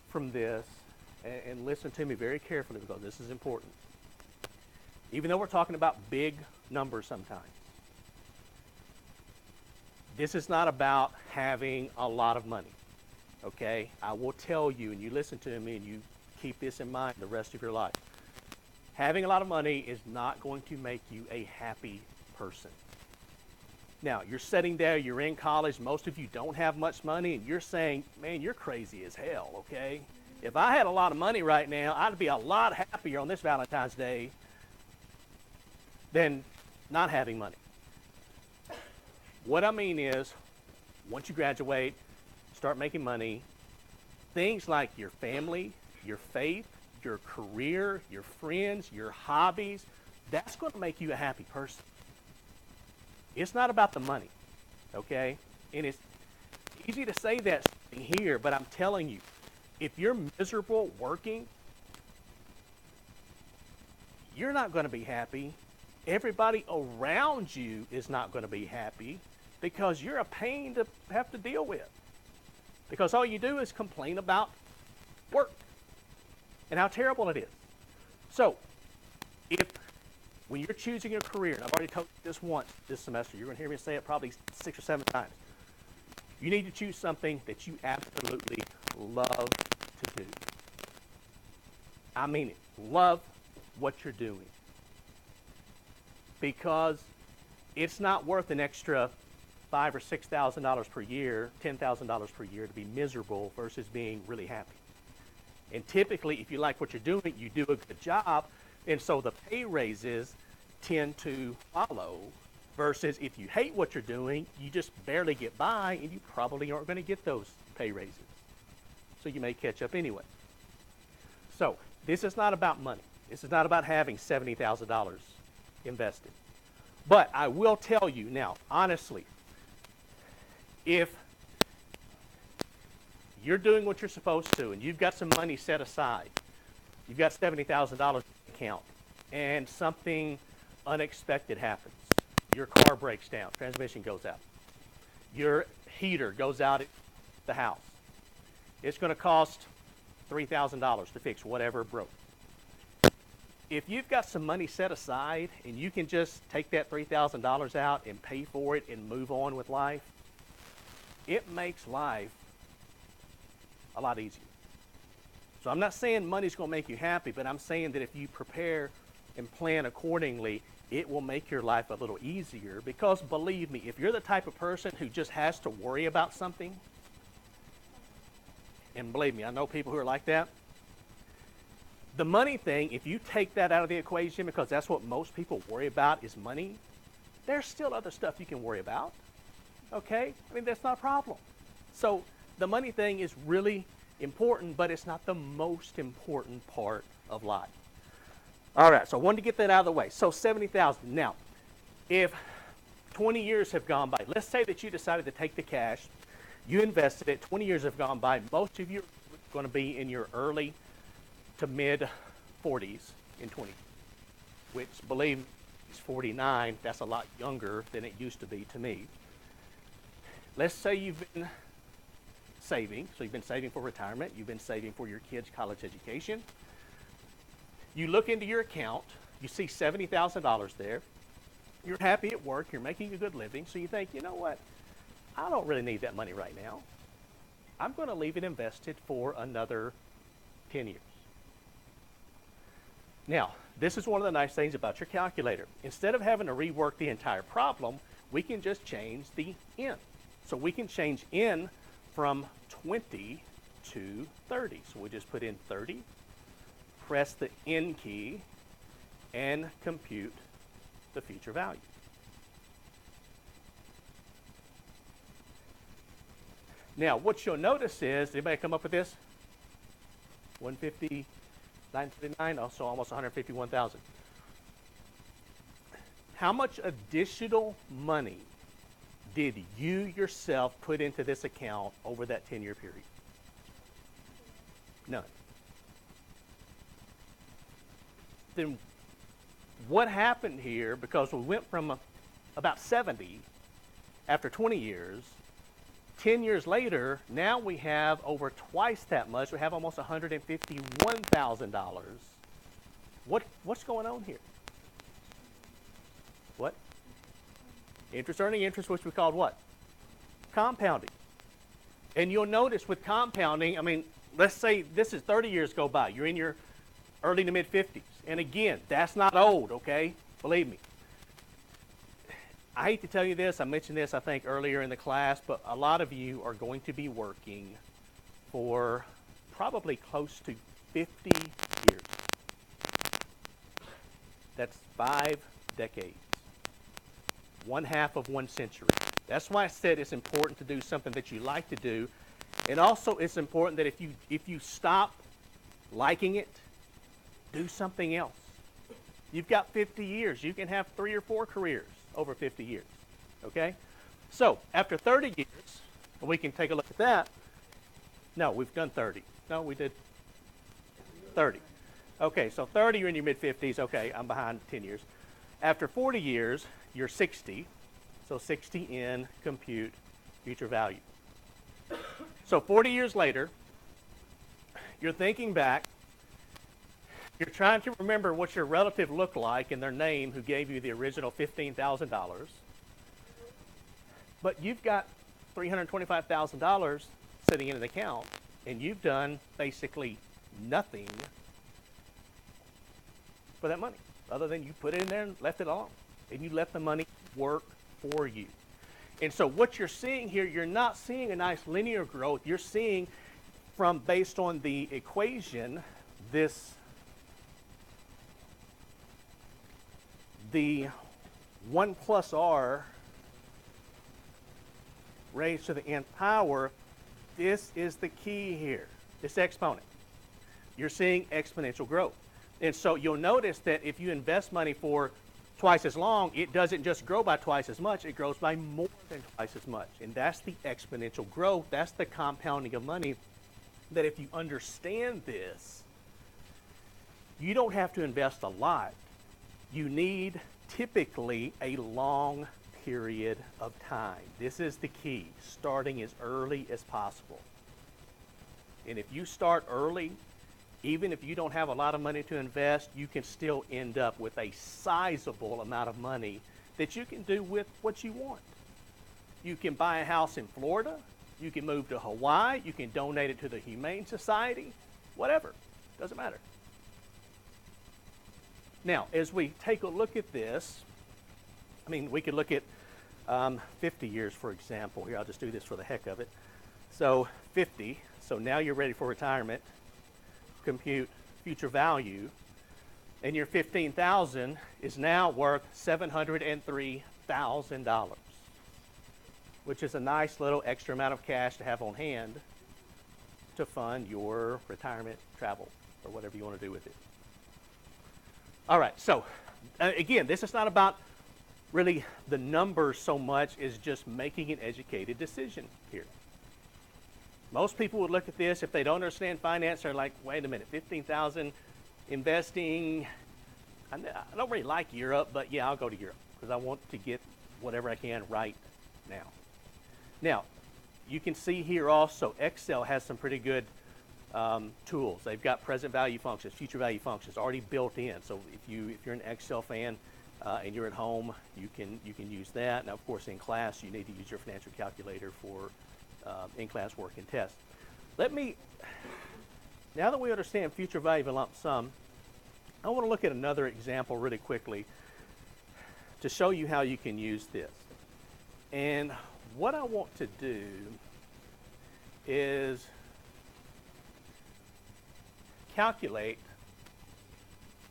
from this, and listen to me very carefully because this is important. Even though we're talking about big numbers sometimes, this is not about having a lot of money, okay? I will tell you, and you listen to me, and you keep this in mind the rest of your life. Having a lot of money is not going to make you a happy person. Now, you're sitting there, you're in college, most of you don't have much money, and you're saying, man, you're crazy as hell, okay? If I had a lot of money right now, I'd be a lot happier on this Valentine's Day than not having money. What I mean is, once you graduate, start making money, things like your family, your faith, your career, your friends, your hobbies, that's going to make you a happy person. It's not about the money, okay? And it's easy to say that here, but I'm telling you, if you're miserable working, you're not going to be happy. Everybody around you is not going to be happy because you're a pain to have to deal with. Because all you do is complain about work and how terrible it is. So, when you're choosing a career, and I've already told you this once this semester, you're going to hear me say it probably 6 or 7 times. You need to choose something that you absolutely love to do. I mean it. Love what you're doing. Because it's not worth an extra $5,000 or $6,000 per year, $10,000 per year to be miserable versus being really happy. And typically, if you like what you're doing, you do a good job, and so the pay raises tend to follow. Versus if you hate what you're doing, you just barely get by, and you probably aren't going to get those pay raises. So you may catch up anyway. So this is not about money. This is not about having $70,000 invested. But I will tell you now, honestly, if you're doing what you're supposed to, and you've got some money set aside, you've got $70,000 in the account, and something unexpected happens. Your car breaks down, transmission goes out. Your heater goes out at the house. It's going to cost $3,000 to fix whatever broke. If you've got some money set aside and you can just take that $3,000 out and pay for it and move on with life, it makes life a lot easier. So I'm not saying money's going to make you happy, but I'm saying that if you prepare and plan accordingly, it will make your life a little easier because, believe me, if you're the type of person who just has to worry about something, and believe me, I know people who are like that, the money thing, if you take that out of the equation, because that's what most people worry about is money, there's still other stuff you can worry about, okay? I mean, that's not a problem. So the money thing is really important, but it's not the most important part of life. All right, so I wanted to get that out of the way. So $70,000. Now, if 20 years have gone by, let's say that you decided to take the cash, you invested it, 20 years have gone by, most of you are going to be in your early to mid 40s in 20, which, believe me, is 49. That's a lot younger than it used to be to me. let's say you've been saving, so you've been saving for retirement, you've been saving for your kids' college education. You look into your account, you see $70,000 there. You're happy at work, you're making a good living, so you think, you know what, I don't really need that money right now. I'm going to leave it invested for another 10 years. Now, this is one of the nice things about your calculator. Instead of having to rework the entire problem, we can just change the N. So we can change N from 20 to 30. So we just put in 30, press the N key, and compute the future value. Now, what you'll notice is, anybody come up with this? 150, 939, also almost 151,000. How much additional money did you yourself put into this account over that 10-year period? None. Then what happened here, because we went from about 70 after 20 years, 10 years later, now we have over twice that much. We have almost $151,000. What's going on here? What? Interest earning interest, which we called what? Compounding. And you'll notice with compounding, I mean, let's say this is 30 years go by. You're in your early to mid 50s. And again, that's not old, okay? Believe me. I hate to tell you this, I mentioned this I think earlier in the class, but a lot of you are going to be working for probably close to 50 years. That's 5 decades. 1/2 of 1 century. That's why I said it's important to do something that you like to do. And also it's important that if you stop liking it, do something else. You've got 50 years. You can have 3 or 4 careers over 50 years, okay? So after 30 years, we can take a look at that. No, we've done 30. No, we did 30. Okay, so 30, you're in your mid-50s. Okay, I'm behind 10 years. After 40 years, you're 60. So 60 in compute future value. So 40 years later, you're thinking back. You're trying to remember what your relative looked like and their name who gave you the original $15,000. But you've got $325,000 sitting in an account, and you've done basically nothing for that money, other than you put it in there and left it alone. And you let the money work for you. And so what you're seeing here, you're not seeing a nice linear growth. You're seeing from, based on the equation, the 1 plus r raised to the nth power, this is the key here, this exponent. You're seeing exponential growth. And so you'll notice that if you invest money for twice as long, it doesn't just grow by twice as much, it grows by more than twice as much. And that's the exponential growth, that's the compounding of money, that if you understand this, you don't have to invest a lot. You need typically a long period of time. This is the key, starting as early as possible. And if you start early, even if you don't have a lot of money to invest, you can still end up with a sizable amount of money that you can do with what you want. You can buy a house in Florida, you can move to Hawaii, you can donate it to the Humane Society, whatever, doesn't matter. Now, as we take a look at this, I mean, we could look at 50 years, for example. Here, I'll just do this for the heck of it. So 50, so now you're ready for retirement. Compute future value, and your $15,000 is now worth $703,000, which is a nice little extra amount of cash to have on hand to fund your retirement travel or whatever you want to do with it. All right, so again, this is not about really the numbers so much as just making an educated decision here. Most people would look at this, if they don't understand finance, they're like, wait a minute, 15,000 investing. I don't really like Europe, but yeah, I'll go to Europe because I want to get whatever I can right now. Now, you can see here also Excel has some pretty good tools. They've got present value functions, future value functions already built in. So if you're an Excel fan and you're at home, you can use that. Now, of course, in class, you need to use your financial calculator for in-class work and tests. Now that we understand future value of a lump sum, I want to look at another example really quickly to show you how you can use this. And what I want to do is calculate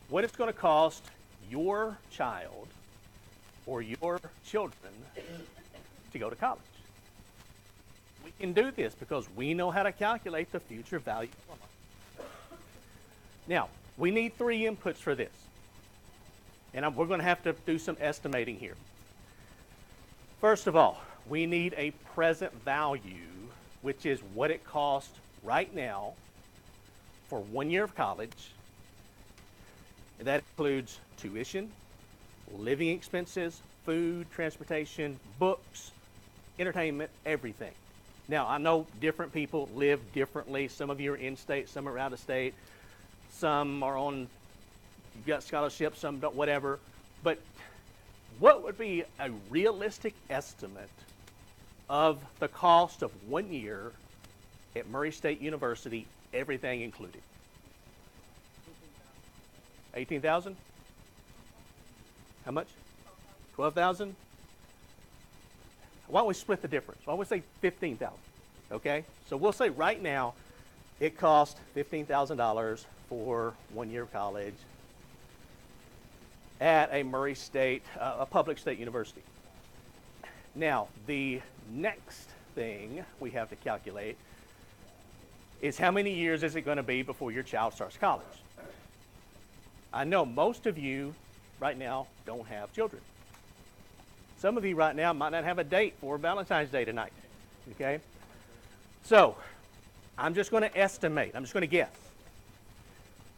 what it's going to cost your child or your children to go to college. We can do this because we know how to calculate the future value. Now, we need 3 inputs for this. And we're going to have to do some estimating here. First of all, we need a present value, which is what it costs right now for 1 year of college. And that includes tuition, living expenses, food, transportation, books, entertainment, everything. Now, I know different people live differently. Some of you are in state, some are out of state. Some are on, you've got scholarships, some don't, whatever. But what would be a realistic estimate of the cost of 1 year at Murray State University, everything included? 18,000? How much? 12,000? Why don't we split the difference? Why don't we say 15,000? Okay? So we'll say right now it costs $15,000 for 1 year of college at a Murray State, a public state university. Now, the next thing we have to calculate is how many years is it going to be before your child starts college? I know most of you right now don't have children. Some of you right now might not have a date for Valentine's Day tonight, okay? So, I'm just going to estimate, I'm just going to guess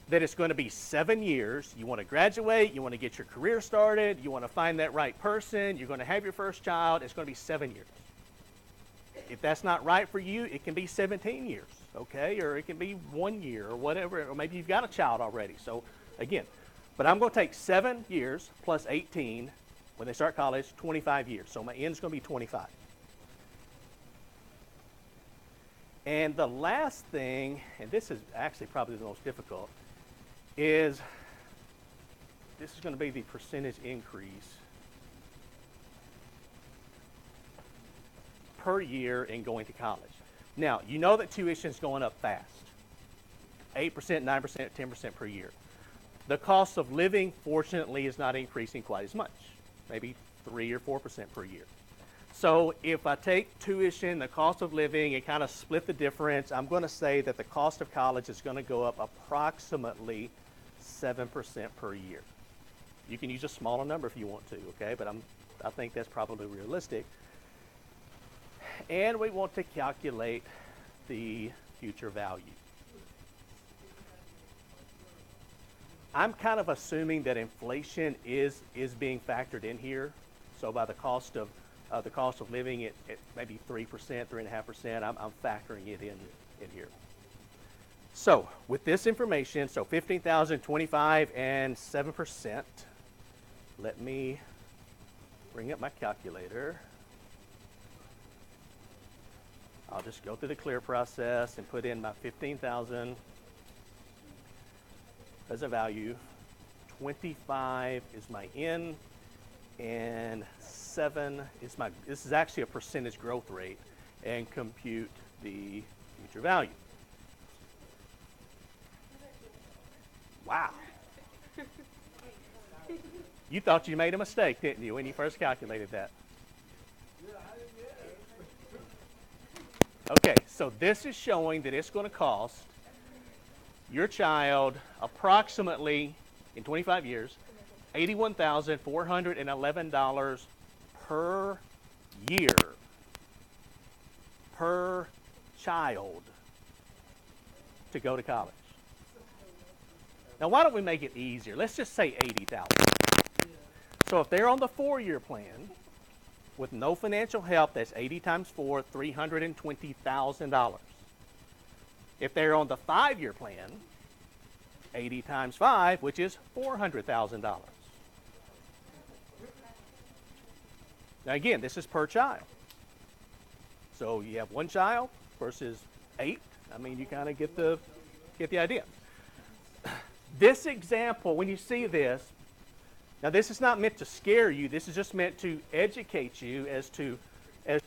that it's going to be 7 years. You want to graduate, you want to get your career started, you want to find that right person, you're going to have your first child, it's going to be 7 years. If that's not right for you, it can be 17 years, okay? Or it can be 1 year or whatever, or maybe you've got a child already. So again, but I'm going to take 7 years plus 18 when they start college, 25 years. So my end's going to be 25. And the last thing, and this is actually probably the most difficult, is this is going to be the percentage increase per year in going to college. Now, you know that tuition is going up fast. 8%, 9%, 10% per year. The cost of living, fortunately, is not increasing quite as much, maybe 3 or 4% per year. So if I take tuition, the cost of living, and kind of split the difference, I'm going to say that the cost of college is going to go up approximately 7% per year. You can use a smaller number if you want to, okay? But I think that's probably realistic. And we want to calculate the future value. I'm kind of assuming that inflation is being factored in here. So by the cost of living at maybe 3%, 3.5%, I'm factoring it in here. So with this information, so 15,000, 25, and 7%, let me bring up my calculator. I'll just go through the clear process and put in my 15,000 as a value. 25 is my in, and 7 is my, this is actually a percentage growth rate, and compute the future value. Wow. You thought you made a mistake, didn't you, when you first calculated that? Okay, so this is showing that it's going to cost your child approximately, in 25 years, $81,411 per year per child to go to college. Now, why don't we make it easier? Let's just say $80,000. So if they're on the 4-year plan, with no financial help, that's 80 times 4, $320,000. If they're on the 5-year plan, 80 times 5, which is $400,000. Now again, this is per child. So you have 1 child versus 8. I mean, you kind of get the idea. This example, when you see this, now this is not meant to scare you. This is just meant to educate you as to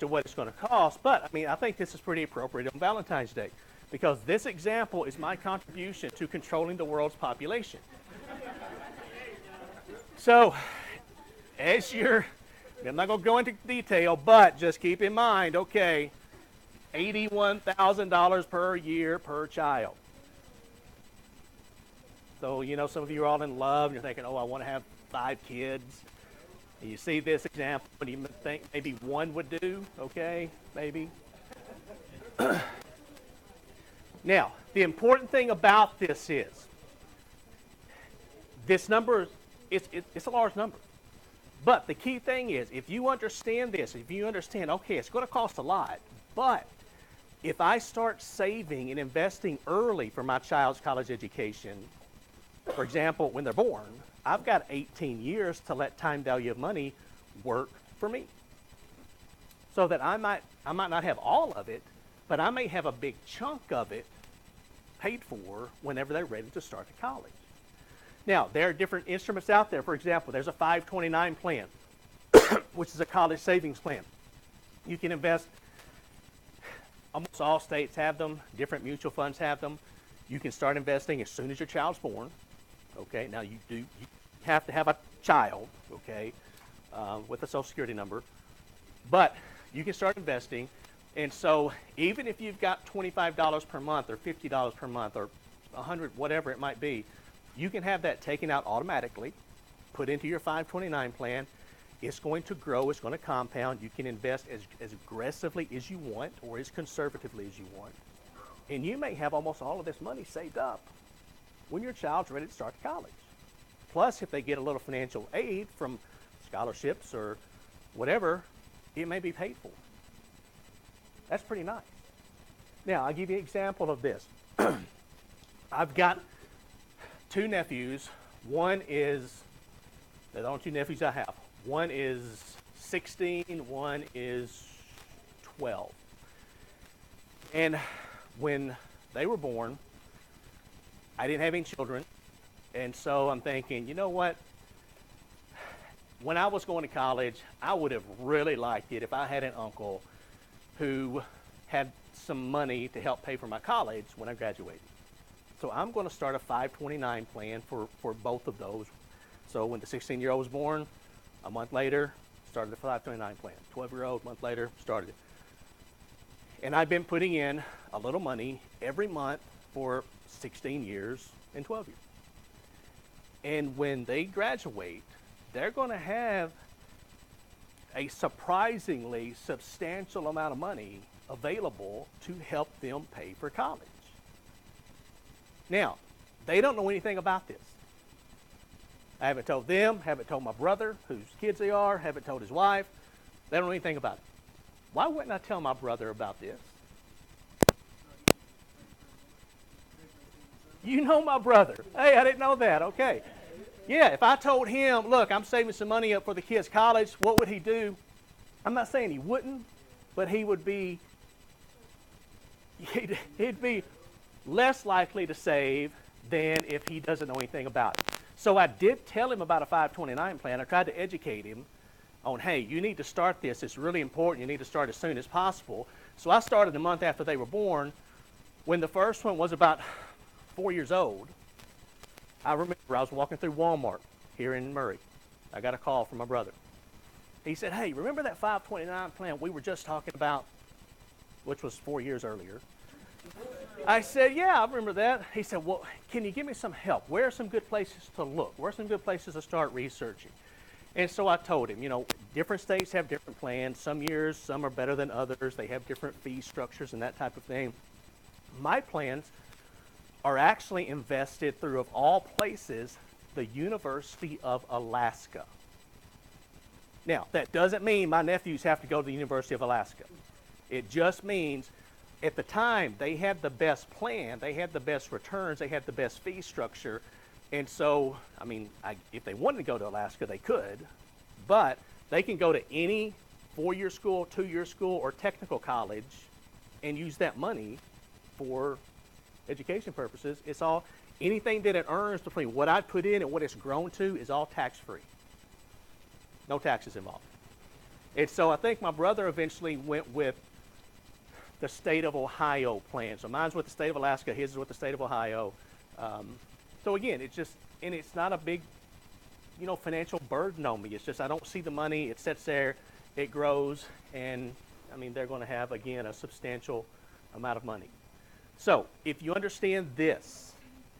what it's going to cost. But I mean, I think this is pretty appropriate on Valentine's Day, because this example is my contribution to controlling the world's population. So, I'm not going to go into detail, but just keep in mind, okay, $81,000 per year per child. So, you know, some of you are all in love, and you're thinking, oh, I want to have 5 kids. And you see this example, and you think maybe 1 would do, okay, maybe. Now, the important thing about this is, this number, it's a large number. But the key thing is, if you understand this, if you understand, okay, it's going to cost a lot, but if I start saving and investing early for my child's college education, for example, when they're born, I've got 18 years to let time value of money work for me. So that I might not have all of it, but I may have a big chunk of it paid for whenever they're ready to start to college. Now, there are different instruments out there. For example, there's a 529 plan, which is a college savings plan. You can invest, almost all states have them, different mutual funds have them. You can start investing as soon as your child's born. Okay, now you have to have a child, okay, with a Social Security number. But you can start investing. And so even if you've got $25 per month or $50 per month or $100, whatever it might be, you can have that taken out automatically, put into your 529 plan. It's going to grow. It's going to compound. You can invest as aggressively as you want or as conservatively as you want. And you may have almost all of this money saved up when your child's ready to start college. Plus, if they get a little financial aid from scholarships or whatever, it may be paid for. That's pretty nice. Now, I'll give you an example of this. I've got 2 nephews. One is, they're the only 2 nephews I have. One is 16, one is 12. And when they were born, I didn't have any children. And so I'm thinking, you know what? When I was going to college, I would have really liked it if I had an uncle who had some money to help pay for my college when I graduated. So I'm going to start a 529 plan for both of those. So when the 16-year-old was born, a month later, started the 529 plan. 12-year-old, a month later, started it. And I've been putting in a little money every month for 16 years and 12 years. And when they graduate, they're going to have a surprisingly substantial amount of money available to help them pay for college. Now, they don't know anything about this. I haven't told them, haven't told my brother, whose kids they are, haven't told his wife. They don't know anything about it. Why wouldn't I tell my brother about this? You know my brother. Hey, I didn't know that. Okay. Yeah, if I told him, look, I'm saving some money up for the kids' college, what would he do? I'm not saying he wouldn't, but he would be, he'd be less likely to save than if he doesn't know anything about it. So I did tell him about a 529 plan. I tried to educate him on, hey, you need to start this. It's really important. You need to start as soon as possible. So I started a month after they were born. When the first one was about 4 years old, I remember I was walking through Walmart here in Murray. I got a call from my brother. He said, hey, remember that 529 plan we were just talking about, which was 4 years earlier? I said, yeah, I remember that. He said, well, can you give me some help? Where are some good places to look? Where are some good places to start researching? And so I told him, you know, different states have different plans. Some years, some are better than others. They have different fee structures and that type of thing. My plans are actually invested through, of all places, the University of Alaska. Now, that doesn't mean my nephews have to go to the University of Alaska. It just means at the time they had the best plan, they had the best returns, they had the best fee structure. And so, I mean, if they wanted to go to Alaska, they could, but they can go to any 4-year school, 2-year school, or technical college and use that money for education purposes. It's all, anything that it earns between what I put in and what it's grown to is all tax-free. No taxes involved. And so I think my brother eventually went with the state of Ohio plan. So mine's with the state of Alaska, his is with the state of Ohio. So again, it's just, and it's not a big, financial burden on me. It's just I don't see the money, it sits there, it grows, and I mean, they're going to have, again, a substantial amount of money. So if you understand this,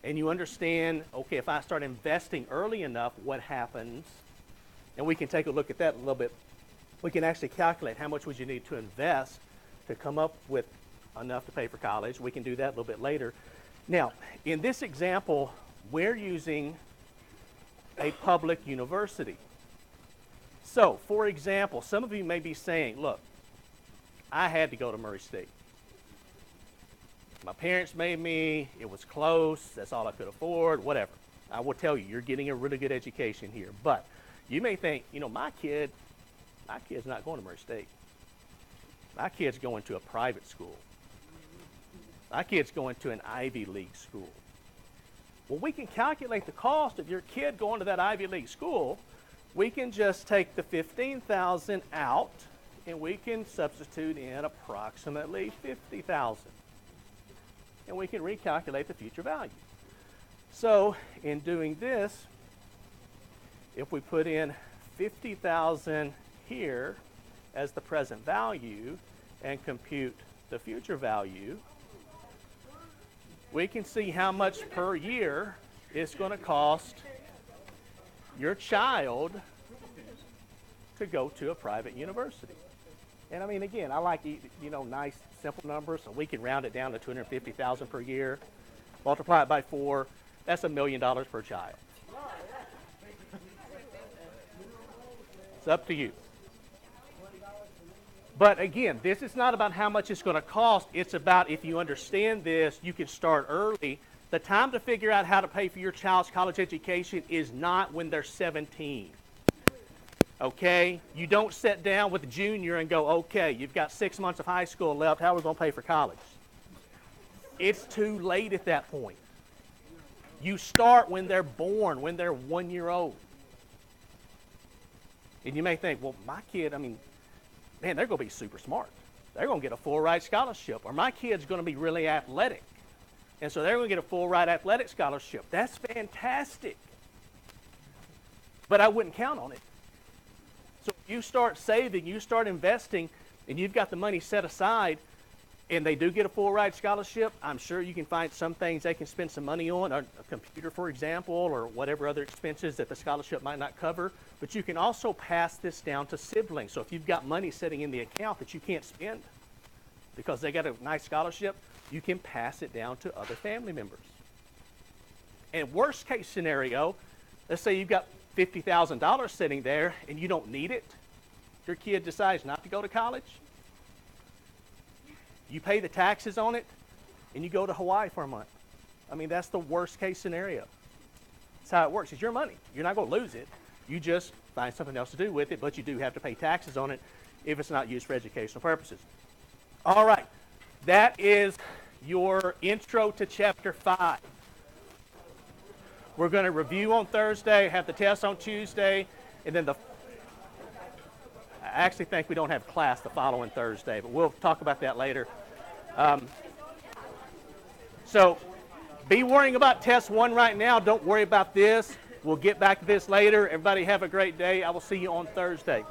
and you understand, okay, if I start investing early enough, what happens? And we can take a look at that a little bit. We can actually calculate how much would you need to invest to come up with enough to pay for college. We can do that a little bit later. Now, in this example, we're using a public university. So, for example, some of you may be saying, look, I had to go to Murray State. My parents made me, it was close, that's all I could afford, whatever. I will tell you, you're getting a really good education here. But you may think, my kid's not going to Murray State. My kid's going to a private school. My kid's going to an Ivy League school. Well, we can calculate the cost of your kid going to that Ivy League school. We can just take the $15,000 out, and we can substitute in approximately $50,000. And we can recalculate the future value. So in doing this, if we put in $50,000 here as the present value and compute the future value, we can see how much per year it's going to cost your child to go to a private university. And I mean, again, I like, nice, simple numbers, so we can round it down to $250,000 per year, multiply it by 4, that's $1 million per child. It's up to you. But again, this is not about how much it's going to cost. It's about, if you understand this, you can start early. The time to figure out how to pay for your child's college education is not when they're 17. Okay? You don't sit down with a junior and go, okay, you've got 6 months of high school left. How are we going to pay for college? It's too late at that point. You start when they're born, when they're 1 year old. And you may think, well, my kid, man, they're going to be super smart. They're going to get a full ride scholarship. Or my kid's going to be really athletic. And so they're going to get a full ride athletic scholarship. That's fantastic. But I wouldn't count on it. So if you start saving, you start investing, and you've got the money set aside, and they do get a full ride scholarship, I'm sure you can find some things they can spend some money on, a computer, for example, or whatever other expenses that the scholarship might not cover. But you can also pass this down to siblings. So if you've got money sitting in the account that you can't spend because they got a nice scholarship, you can pass it down to other family members. And worst case scenario, let's say you've got $50,000 sitting there and you don't need it. Your kid decides not to go to college. You pay the taxes on it, and you go to Hawaii for a month. That's the worst case scenario. That's how it works. It's your money. You're not going to lose it. You just find something else to do with it, but you do have to pay taxes on it if it's not used for educational purposes. All right. That is your intro to Chapter 5. We're going to review on Thursday, have the test on Tuesday, and then I actually think we don't have class the following Thursday, but we'll talk about that later. So be worrying about test 1 right now. Don't worry about this. We'll get back to this later. Everybody have a great day. I will see you on Thursday.